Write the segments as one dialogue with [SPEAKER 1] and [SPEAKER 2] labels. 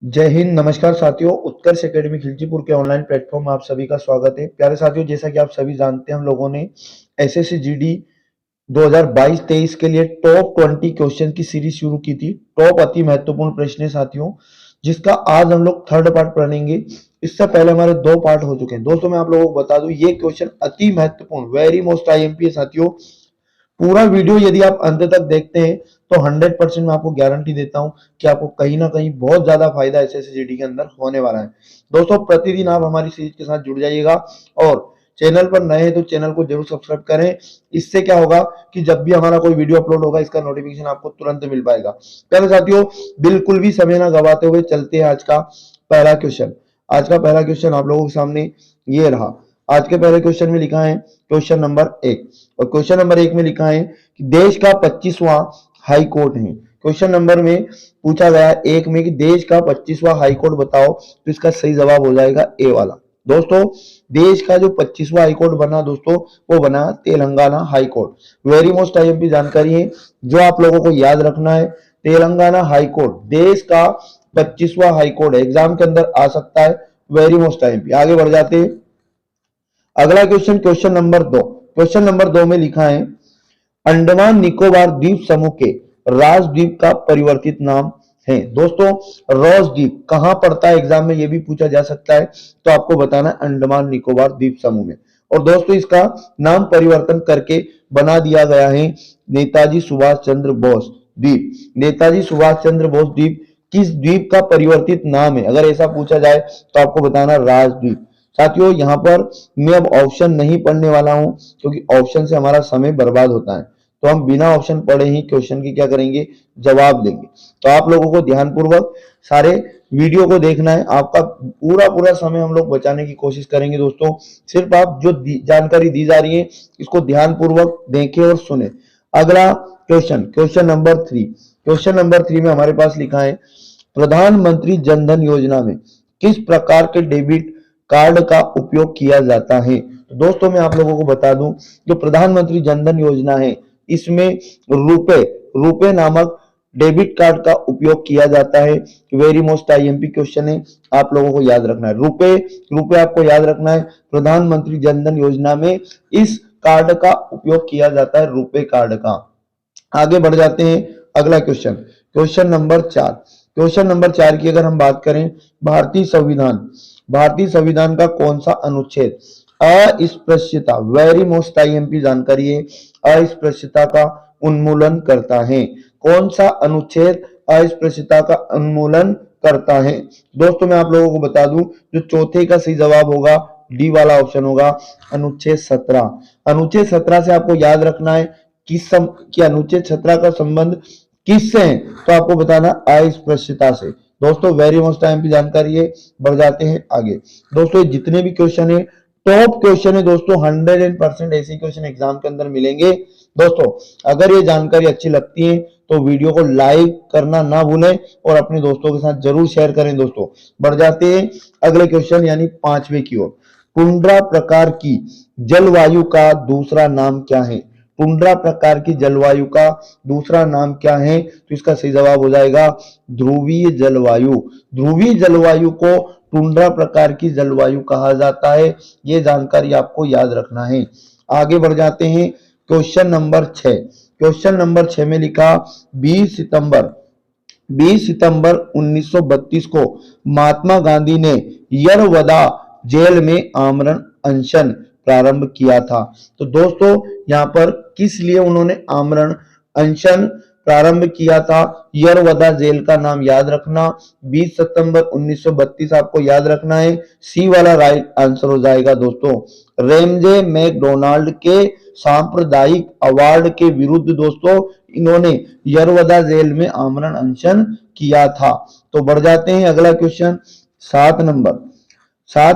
[SPEAKER 1] जय हिंद। नमस्कार साथियों, उत्कर्ष एकेडमी खिलचीपुर के ऑनलाइन प्लेटफॉर्म में आप सभी का स्वागत है। प्यारे साथियों, जैसा कि आप सभी जानते हैं, हम लोगों ने एसएससी जीडी 2022-23 के लिए टॉप 20 क्वेश्चन की सीरीज शुरू की थी। टॉप अति महत्वपूर्ण प्रश्न है साथियों, जिसका आज हम लोग थर्ड पार्ट पढ़ेंगे। इससे पहले हमारे दो पार्ट हो चुके हैं। दोस्तों मैं आप लोगों को बता दूं, ये क्वेश्चन अति महत्वपूर्ण, वेरी मोस्ट आईएमपी है साथियों। पूरा वीडियो यदि आप अंत तक देखते हैं तो 100% मैं आपको गारंटी देता हूं कि आपको कहीं ना कहीं बहुत ज्यादा फायदा एसएससी के अंदर होने वाला है। दोस्तों प्रतिदिन आप हमारी सीरीज के साथ जुड़ जाइएगा और चैनल पर नए हैं तो चैनल को जरूर सब्सक्राइब करें। इससे क्या होगा कि जब भी हमारा कोई वीडियो अपलोड होगा इसका नोटिफिकेशन आपको तुरंत मिल पाएगा। प्यारे साथियों, बिल्कुल भी समय ना गवाते हुए चलते हैं आज का पहला क्वेश्चन। आज का पहला क्वेश्चन आप लोगों के सामने ये रहा। आज के पहले क्वेश्चन में लिखा है क्वेश्चन नंबर 1, और क्वेश्चन नंबर 1 में लिखा है कि देश का 25वां हाई कोर्ट है। क्वेश्चन नंबर में पूछा गया एक में कि देश का 25वां हाई कोर्ट बताओ, तो इसका सही जवाब हो जाएगा ए वाला। दोस्तों देश का जो 25वां हाई कोर्ट बना दोस्तों, वो बना Telangana high court. Very most IMP जानकारी है जो आप लोगों को याद रखना है। तेलंगाना हाई कोर्ट देश का 25वां हाई कोर्ट है, एग्जाम के अंदर आ सकता है। Very most IMP. आगे बढ़ जाते हैं। अगला question, question number 2। Question number 2 में लिखा है अंडमान निकोबार द्वीप समूह के राजद्वीप का परिवर्तित नाम है। दोस्तों रॉस द्वीप कहां पड़ता है, एग्जाम में यह भी पूछा जा सकता है, तो आपको बताना है अंडमान निकोबार द्वीप समूह में। और दोस्तों इसका नाम परिवर्तन करके बना दिया गया है नेताजी सुभाष चंद्र बोस द्वीप। नेताजी सुभाष चंद्र बोस द्वीप किस द्वीप का परिवर्तित नाम है, अगर ऐसा पूछा जाए तो आपको बताना राजद्वीप। साथियों यहाँ पर मैं अब ऑप्शन नहीं पढ़ने वाला हूं, क्योंकि ऑप्शन से हमारा समय बर्बाद होता है। तो हम बिना ऑप्शन पढ़े ही क्वेश्चन की क्या करेंगे, जवाब देंगे। तो आप लोगों को ध्यानपूर्वक सारे वीडियो को देखना है। आपका पूरा पूरा समय हम लोग बचाने की कोशिश करेंगे दोस्तों। सिर्फ आप जो जानकारी दी जा रही है इसको ध्यानपूर्वक देखें और सुने। अगला question, question number 3। Question number 3 में हमारे पास लिखा है प्रधानमंत्री जनधन योजना में किस प्रकार के डेबिट कार्ड का उपयोग किया जाता है। तो दोस्तों मैं आप लोगों को बता दूं, जो प्रधानमंत्री जनधन योजना है इसमें रुपए नामक डेबिट कार्ड का उपयोग किया जाता है। वेरी मोस्ट आईएमपी क्वेश्चन है, आप लोगों को याद रखना है। रुपए आपको याद रखना है। प्रधानमंत्री जनधन योजना में इस कार्ड का उपयोग किया जाता है, रुपए कार्ड का। आगे बढ़ जाते हैं। अगला question, question number 4। Question number 4 की अगर हम बात करें, भारतीय संविधान का कौन सा अनुच्छेद अस्पृश्यता, वेरी मोस्ट आईएमपी जानकारी है, अस्पृश्यता का उन्मूलन करता है। कौन सा अनुच्छेद अस्पृश्यता का उन्मूलन करता है। दोस्तों मैं आप लोगों को बता दूं, जो चौथे का सही जवाब होगा डी वाला ऑप्शन होगा, अनुच्छेद 17। अनुच्छेद 17 से आपको याद रखना है कि अनुच्छेद 17 का संबंध किससे है, तो आपको बताना अस्पृश्यता से। दोस्तों वेरी मोस्ट टाइम की जानकारी है। बढ़ जाते हैं आगे। दोस्तों जितने भी क्वेश्चन है टॉप क्वेश्चन है दोस्तों, 100% ऐसे क्वेश्चन एग्जाम के अंदर मिलेंगे। दोस्तों अगर ये जानकारी अच्छी लगती है तो वीडियो को लाइक करना ना भूलें और अपने दोस्तों के साथ जरूर शेयर करें। दोस्तों बढ़ जाते हैं अगले क्वेश्चन यानी 5वें की ओर। टुंड्रा प्रकार की जलवायु का दूसरा नाम क्या है। टुंड्रा प्रकार की जलवायु का दूसरा नाम क्या है, तो इसका सही जवाब हो जाएगा ध्रुवीय जलवायु। ध्रुवीय जलवायु को टुंड्रा प्रकार की जलवायु कहा जाता है। ये जानकारी आपको याद रखना है। आगे बढ़ जाते हैं क्वेश्चन नंबर 6। क्वेश्चन नंबर 6 में लिखा 20 सितंबर 1932 को महात्मा गांधी ने यरवदा जेल में आमरण अनशन प्रारंभ किया था। तो दोस्तों यहाँ पर किस लिए उन्होंने आमरण अनशन प्रारंभ किया था, यरवदा जेल का नाम याद रखना। 20 सितंबर 1932 आपको याद रखना है। सी वाला राइट आंसर हो जाएगा दोस्तों। रेमजे मैकडोनाल्ड के सांप्रदायिक अवार्ड के विरुद्ध दोस्तों इन्होंने यरवदा जेल में आमरण अनशन किया था। तो बढ़ जाते हैं अगला क्वेश्चन 7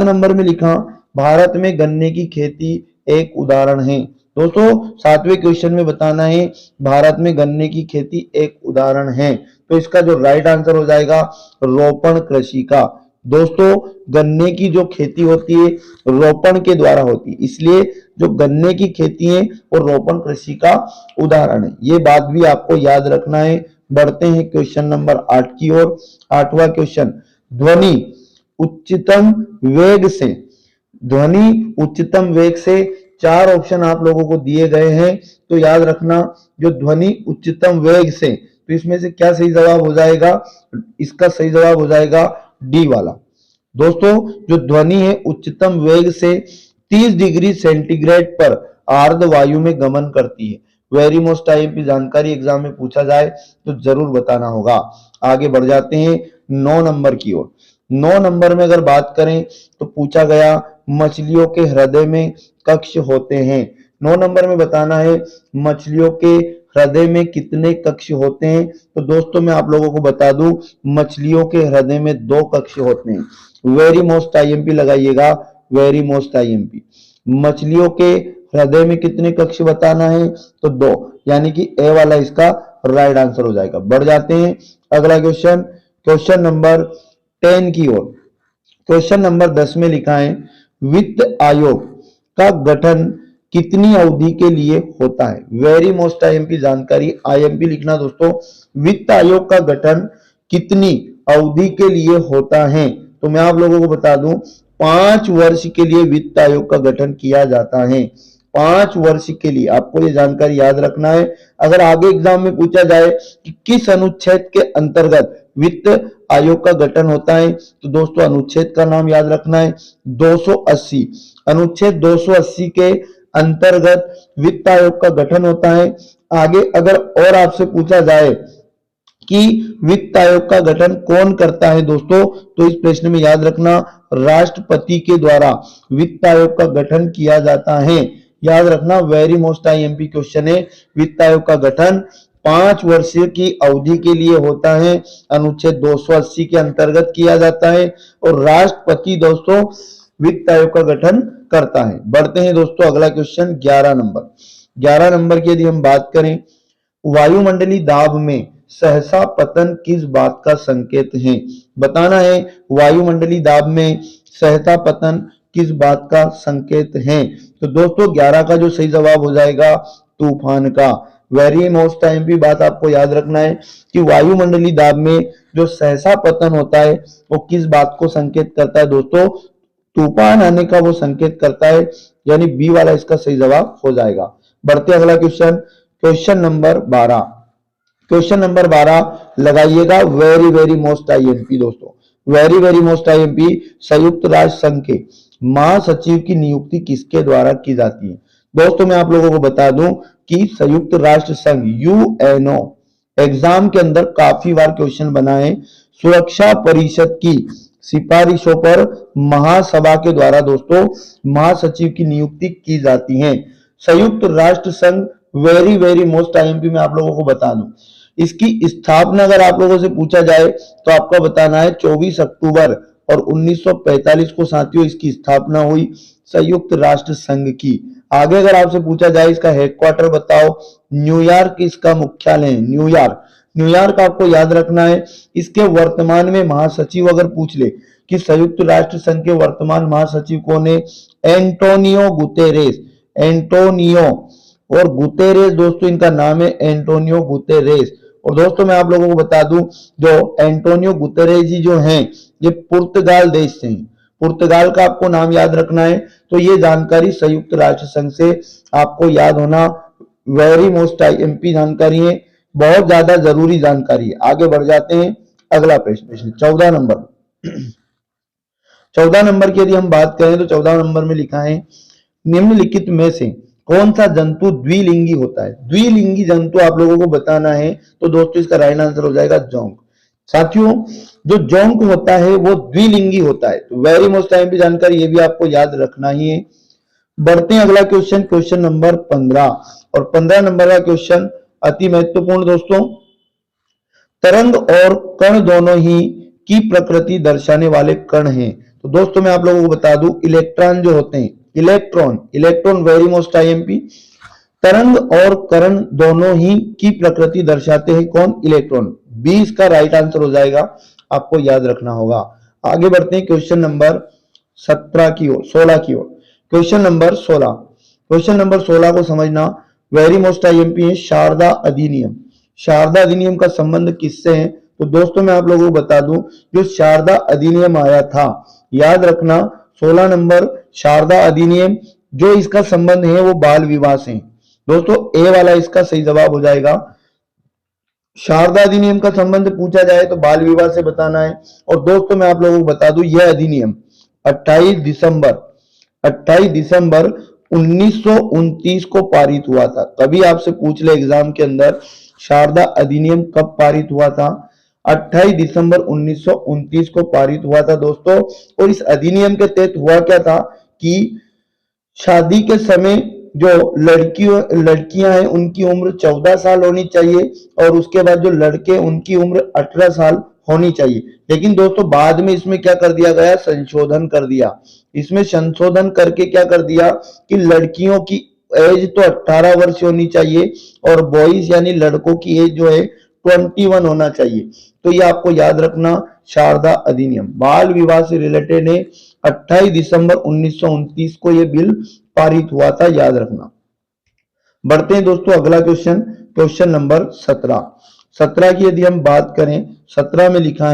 [SPEAKER 1] नंबर में लिखा भारत में गन्ने की खेती एक उदाहरण है। दोस्तों 7वें क्वेश्चन में बताना है भारत में गन्ने की खेती एक उदाहरण है, तो इसका जो राइट आंसर हो जाएगा रोपण कृषि का। दोस्तों गन्ने की जो खेती होती है रोपण के द्वारा होती है, इसलिए जो गन्ने की खेती है वो रोपण कृषि का उदाहरण है। ये बात भी आपको याद रखना है। बढ़ते हैं क्वेश्चन नंबर 8 की ओर। 8वां क्वेश्चन, ध्वनि उच्चतम वेग से, ध्वनि उच्चतम वेग से, चार ऑप्शन आप लोगों को दिए गए हैं, तो याद रखना जो ध्वनि उच्चतम वेग से, तो इसमें से क्या सही जवाब हो जाएगा, इसका सही जवाब हो जाएगा डी वाला। दोस्तों जो ध्वनि है उच्चतम वेग से 30 डिग्री सेंटीग्रेड पर आर्द्र वायु में गमन करती है। वेरी मोस्ट आईएमपी जानकारी एग्जाम में पूछा जाए तो जरूर बताना होगा। आगे बढ़ जाते हैं 9 नंबर की ओर। 9 नंबर में अगर बात करें तो पूछा गया मछलियों के हृदय में कक्ष होते हैं। 9 नंबर में बताना है मछलियों के हृदय में कितने कक्ष होते हैं। तो दोस्तों मैं आप लोगों को बता दूं मछलियों के हृदय में 2 कक्ष होते हैं। वेरी मोस्ट आईएमपी लगाइएगा, वेरी मोस्ट आईएमपी। मछलियों के हृदय में कितने कक्ष बताना है तो 2, यानी कि ए वाला इसका राइट आंसर हो जाएगा। बढ़ जाते हैं अगला क्वेश्चन, क्वेश्चन नंबर 10 की ओर। क्वेश्चन नंबर 10 में लिखा है वित्त आयोग का गठन कितनी अवधि के लिए होता है। वेरी मोस्ट आईएमपी जानकारी, आईएमपी लिखना दोस्तों, वित्त आयोग का गठन कितनी अवधि के लिए होता है। तो मैं आप लोगों को बता दूं 5 वर्ष के लिए वित्त आयोग का गठन किया जाता है। 5 वर्ष के लिए आपको ये जानकारी याद रखना है। अगर आगे एग्जाम में पूछा जाए कि किस अनुच्छेद के अंतर्गत वित्त आयोग का गठन होता है तो दोस्तों अनुच्छेद का नाम याद रखना है 280। अनुच्छेद 280 के अंतर्गत वित्त आयोग का गठन होता है। आगे अगर और आपसे पूछा जाए कि वित्त आयोग का गठन कौन करता है दोस्तों, तो इस प्रश्न में याद रखना राष्ट्रपति के द्वारा वित्त आयोग का गठन किया जाता है। याद रखना वेरी मोस्ट आईएमपी क्वेश्चन है। वित्त आयोग का गठन 5 वर्ष की अवधि के लिए होता है, अनुच्छेद 280 के अंतर्गत किया जाता है और राष्ट्रपति दोस्तों वित्त आयोग का गठन करता है। बढ़ते हैं दोस्तों अगला क्वेश्चन 11 नंबर। 11 नंबर की यदि हम बात करें, वायुमंडलीय दाब में सहसा पतन किस बात का संकेत है। बताना है वायुमंडलीय दाब में सहसा पतन किस बात का संकेत है। तो दोस्तों 11 का जो सही जवाब हो जाएगा तूफान का। वेरी मोस्ट आईएमपी बात आपको याद रखना है कि वायुमंडलीय दाब में जो सहसा पतन होता है वो किस बात को संकेत करता है दोस्तों, तूफान आने का वो संकेत करता है, यानी बी वाला इसका सही जवाब हो जाएगा। बढ़ते अगला question, question number 12। Question number 12 लगाइएगा वेरी वेरी मोस्ट आईएमपी दोस्तों, वेरी वेरी मोस्ट आईएमपी। संयुक्त राष्ट्र संघ के महासचिव की नियुक्ति किसके द्वारा की जाती है। दोस्तों मैं आप लोगों को बता दूं कि संयुक्त राष्ट्र संघ यूएनओ एग्जाम के अंदर काफी बार क्वेश्चन बना है। सुरक्षा परिषद की सिफारिशों पर महासभा के द्वारा दोस्तों महासचिव की नियुक्ति की जाती है। संयुक्त राष्ट्र संघ वेरी वेरी मोस्ट आईएमपी में आप लोगों को बता दूं इसकी स्थापना अगर आप लोगों से पूछा जाए तो आपका बताना है 24 अक्टूबर और 1945 को साथियों इसकी स्थापना हुई संयुक्त राष्ट्र संघ की। आगे अगर आपसे पूछा जाए इसका हेडक्वार्टर बताओ, न्यूयॉर्क इसका मुख्यालय है, न्यूयॉर्क। न्यूयॉर्क आपको याद रखना है। इसके वर्तमान में महासचिव अगर पूछ ले कि संयुक्त राष्ट्र संघ के वर्तमान महासचिव कौन है, एंटोनियो गुतेरेस। एंटोनियो और गुतेरेस दोस्तों इनका नाम है एंटोनियो गुतेरेस। और दोस्तों मैं आप लोगों को बता दूं जो एंटोनियो गुतेरेस जी जो हैं ये पुर्तगाल देश से हैं। पुर्तगाल का आपको नाम याद रखना है। तो ये जानकारी संयुक्त राष्ट्र संघ से आपको याद होना वेरी मोस्ट आईएमपी जानकारी है, बहुत ज्यादा जरूरी जानकारी है। आगे बढ़ जाते हैं अगला प्रश्न 14 नंबर। 14 नंबर की यदि हम बात करें तो 14 नंबर में लिखा है निम्नलिखित में से कौन सा जंतु द्विलिंगी होता है। द्विलिंगी जंतु आप लोगों को बताना है तो दोस्तों इसका राइट आंसर हो जाएगा जोंक। साथियों जो जोंक होता है वो द्विलिंगी होता है। तो वेरी मोस्ट टाइम की जानकारी ये भी आपको याद रखना ही है। बढ़ते हैं अगला क्वेश्चन, क्वेश्चन नंबर 15 और 15 नंबर का क्वेश्चन अति महत्वपूर्ण दोस्तों। तरंग और कण दोनों ही की प्रकृति दर्शाने वाले कण हैं। तो दोस्तों मैं आप लोगों को बता दूं इलेक्ट्रॉन जो होते हैं, electron, electron very most IMP. तरंग और कण दोनों ही की प्रकृति दर्शाते हैं कौन, इलेक्ट्रॉन। 20 का राइट आंसर हो जाएगा, आपको याद रखना होगा। आगे बढ़ते हैं क्वेश्चन नंबर 17 की ओर, 16 की ओर। क्वेश्चन नंबर 16, क्वेश्चन नंबर 16 को समझना वेरी मोस्ट आईएमपी है। शारदा अधिनियम, शारदा अधिनियम का संबंध किससे है तो दोस्तों मैं आप लोगों को बता दूं, जो शारदा अधिनियम आया था, याद रखना 16 नंबर शारदा अधिनियम, जो इसका संबंध है वो बाल विवाह से। दोस्तों ए वाला इसका सही जवाब हो जाएगा। शारदा अधिनियम का संबंध पूछा जाए तो बाल विवाह से बताना है। और दोस्तों मैं आप लोगों को बता दूं, यह अधिनियम 28 दिसंबर 1929 को पारित हुआ था। कभी आपसे पूछ ले एग्जाम के अंदर, शारदा अधिनियम कब पारित हुआ था? 28 दिसंबर 1929 को पारित हुआ था दोस्तों। और इस अधिनियम के तहत हुआ क्या था कि शादी के समय जो लड़कियां हैं उनकी उम्र 14 साल होनी चाहिए, और उसके बाद जो लड़के उनकी उम्र 18 साल होनी चाहिए। लेकिन दोस्तों बाद में इसमें क्या कर दिया गया? संशोधन कर दिया। इसमें संशोधन करके क्या कर दिया कि लड़कियों की एज तो 18 वर्ष होनी चाहिए, और बॉयज यानी लड़कों की एज जो है 21 होना चाहिए। तो ये आपको याद रखना, शारदा अधिनियम बाल विवाह से रिलेटेड है। 28 दिसंबर 1929 को यह बिल पारित हुआ था, याद रखना। बढ़ते हैं दोस्तों अगला क्वेश्चन, क्वेश्चन नंबर 17 की यदि हम बात करें, 17 में लिखा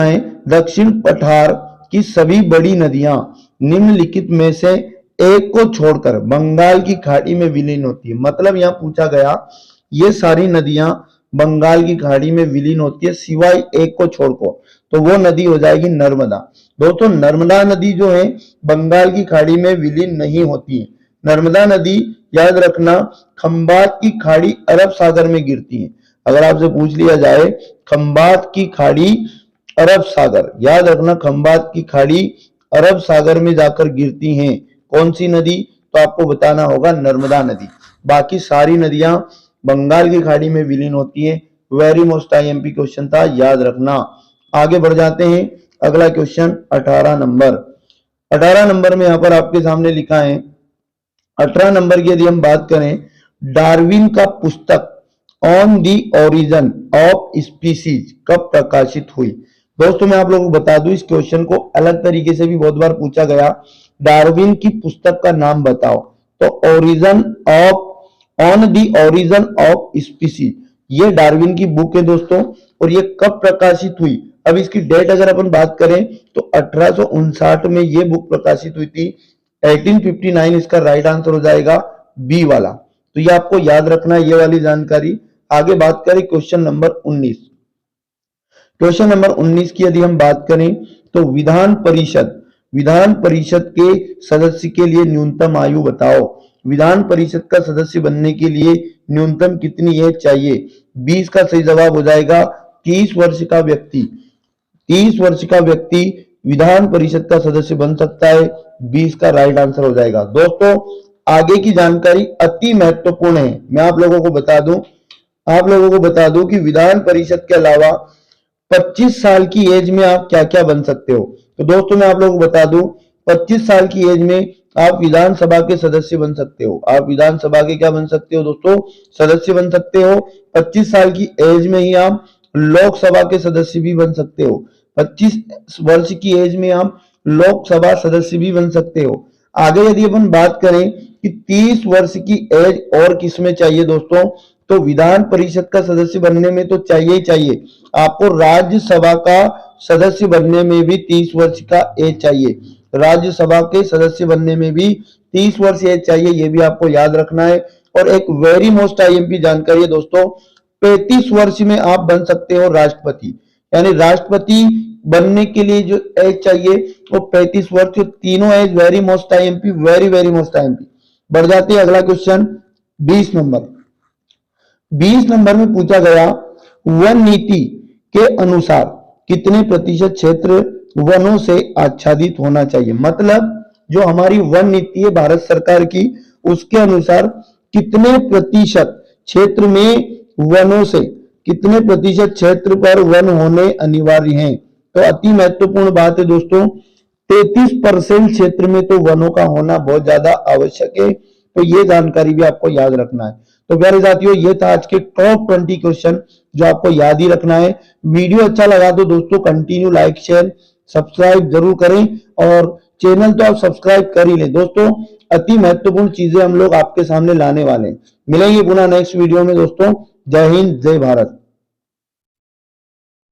[SPEAKER 1] है दक्षिण पठार की सभी बड़ी नदियां निम्नलिखित में से एक को छोड़कर बंगाल की खाड़ी में विलीन होती है। मतलब यहां पूछा गया ये सारी नदियां बंगाल की खाड़ी में विलीन होती है सिवाय एक को छोड़कर, तो वो नदी हो जाएगी नर्मदा। दोस्तों नर्मदा नदी जो है बंगाल की खाड़ी में विलीन नहीं होती है। नर्मदा नदी याद रखना खंबात की खाड़ी अरब सागर में गिरती है। अगर आपसे पूछ लिया जाए खंबात की खाड़ी अरब सागर, याद रखना खंबात की खाड़ी अरब सागर में जाकर गिरती हैं। कौन सी नदी? तो आपको बताना होगा नर्मदा नदी। बाकी सारी नदियां बंगाल की खाड़ी में विलीन होती है। वेरी मोस्ट आईएमपी क्वेश्चन था, याद रखना। आगे बढ़ जाते हैं, अगला क्वेश्चन 18 नंबर में यहां पर आपके सामने लिखा है। 18 नंबर की यदि हम बात करें, डार्विन का पुस्तक on the origin of species कब प्रकाशित हुई? दोस्तों मैं आप लोगों को बता दूं, इस क्वेश्चन को अलग तरीके से भी बहुत बार पूछा गया। डार्विन की पुस्तक का नाम बताओ, तो on the origin of species, ये डार्विन की बुक है दोस्तों। और ये कब प्रकाशित हुई? अब इसकी डेट अगर अपन बात करें तो 1859 में ये बुक प्रकाशित हुई थी। 1859 इसका राइट आंसर हो जाएगा बी वाला। तो ये आपको याद रखना है, ये वाली जानकारी। आगे बात करें क्वेश्चन नंबर 19 की यदि हम बात करें तो विधान परिषद के सदस्य के लिए न्यूनतम आयु बताओ। विधान परिषद का सदस्य बनने के लिए न्यूनतम कितनी एज चाहिए? 20 का सही जवाब हो जाएगा। 30 वर्ष का व्यक्ति विधान परिषद का सदस्य बन सकता है। 20 का राइट आंसर हो जाएगा। दोस्तों आगे की जानकारी अति महत्वपूर्ण है। मैं आप लोगों को बता दूं कि विधान परिषद के अलावा 25 साल की एज में आप क्या क्या बन सकते हो। तो दोस्तों मैं आप लोगों को बता दूं, 25 साल की एज में आप विधानसभा के सदस्य बन सकते हो। आप विधानसभा के क्या बन सकते हो दोस्तों? सदस्य बन सकते हो। 25 साल की एज में ही आप लोकसभा के सदस्य भी बन सकते हो। 25 वर्ष की एज में आप लोकसभा सदस्य भी बन सकते हो। आगे यदि अपन बात करें कि 30 वर्ष की एज और किसमें चाहिए दोस्तों, तो विधान परिषद का सदस्य बनने में तो चाहिए ही चाहिए। आपको राज्यसभा का सदस्य बनने में भी 30 वर्ष का एज चाहिए। राज्यसभा के सदस्य बनने में भी 30 वर्ष एज चाहिए, ये भी आपको याद रखना है। और एक वेरी मोस्ट आईएमपी जानकारी है दोस्तों, 35 वर्ष में आप बन सकते हो राष्ट्रपति। यानी राष्ट्रपति बनने के लिए जो एज चाहिए वो 35 वर्ष। तीनों age very most IMP, very most IMP. बढ़ जाते हैं अगला क्वेश्चन 20 नंबर में पूछा गया, वन नीति के अनुसार कितने प्रतिशत क्षेत्र वनों से आच्छादित होना चाहिए? मतलब जो हमारी वन नीति है भारत सरकार की, उसके अनुसार कितने प्रतिशत क्षेत्र में वनों से, कितने प्रतिशत क्षेत्र पर वन होने अनिवार्य हैं? तो अति महत्वपूर्ण बात है दोस्तों, 33% क्षेत्र में तो वनों का होना बहुत ज्यादा आवश्यक है। तो ये जानकारी भी आपको याद रखना है। तो प्यारे साथियों, ये था आज के टॉप 20 क्वेश्चन जो आपको याद ही रखना है। वीडियो अच्छा लगा तो दोस्तों कंटिन्यू लाइक शेयर सब्सक्राइब जरूर करें, और चैनल तो आप सब्सक्राइब कर ही लें दोस्तों। अति महत्वपूर्ण चीजें हम लोग आपके सामने लाने वाले हैं। मिलेंगे पुनः नेक्स्ट वीडियो में दोस्तों। जय हिंद, जय भारत।